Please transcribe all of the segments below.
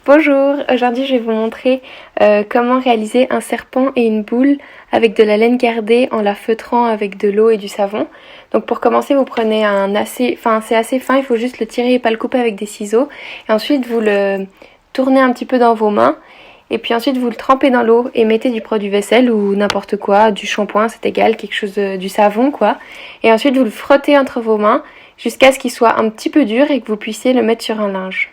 Bonjour, aujourd'hui je vais vous montrer comment réaliser un serpent et une boule avec de la laine gardée en la feutrant avec de l'eau et du savon. Donc pour commencer vous prenez c'est assez fin, il faut juste le tirer et pas le couper avec des ciseaux. Et ensuite vous le tournez un petit peu dans vos mains. Et puis ensuite vous le trempez dans l'eau et mettez du produit vaisselle ou n'importe quoi, du shampoing, c'est égal, du savon quoi. Et ensuite vous le frottez entre vos mains jusqu'à ce qu'il soit un petit peu dur et que vous puissiez le mettre sur un linge.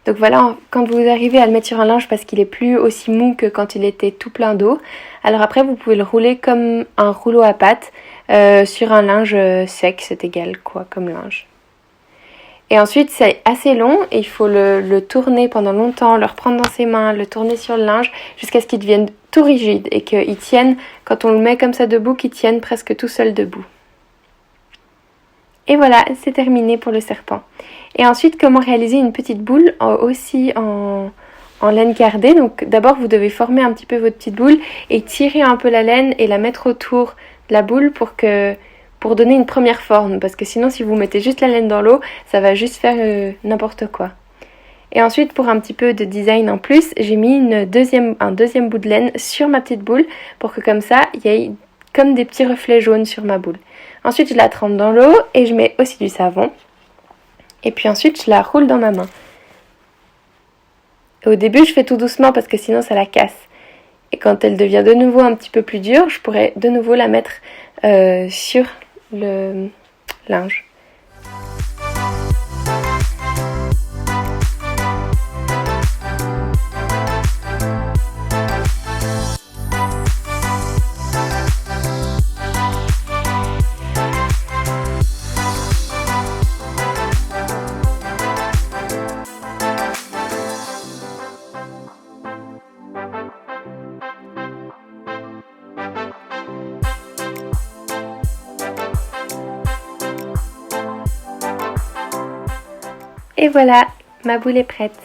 Donc voilà, quand vous arrivez à le mettre sur un linge parce qu'il est plus aussi mou que quand il était tout plein d'eau, alors après vous pouvez le rouler comme un rouleau à pâte sur un linge sec, c'est égal quoi comme linge. Et ensuite c'est assez long et il faut le tourner pendant longtemps, le reprendre dans ses mains, le tourner sur le linge jusqu'à ce qu'il devienne tout rigide et qu'il tienne, quand on le met comme ça debout, qu'il tienne presque tout seul debout. Et voilà, c'est terminé pour le serpent. Et ensuite, comment réaliser une petite boule aussi en laine gardée. Donc d'abord, vous devez former un petit peu votre petite boule et tirer un peu la laine et la mettre autour de la boule pour donner une première forme. Parce que sinon, si vous mettez juste la laine dans l'eau, ça va juste faire n'importe quoi. Et ensuite, pour un petit peu de design en plus, j'ai mis un deuxième bout de laine sur ma petite boule pour que comme ça, il y ait comme des petits reflets jaunes sur ma boule. Ensuite, je la trempe dans l'eau et je mets aussi du savon. Et puis ensuite, je la roule dans ma main. Et au début, je fais tout doucement parce que sinon, ça la casse. Et quand elle devient de nouveau un petit peu plus dure, je pourrais de nouveau la mettre sur le linge. Et voilà, ma boule est prête.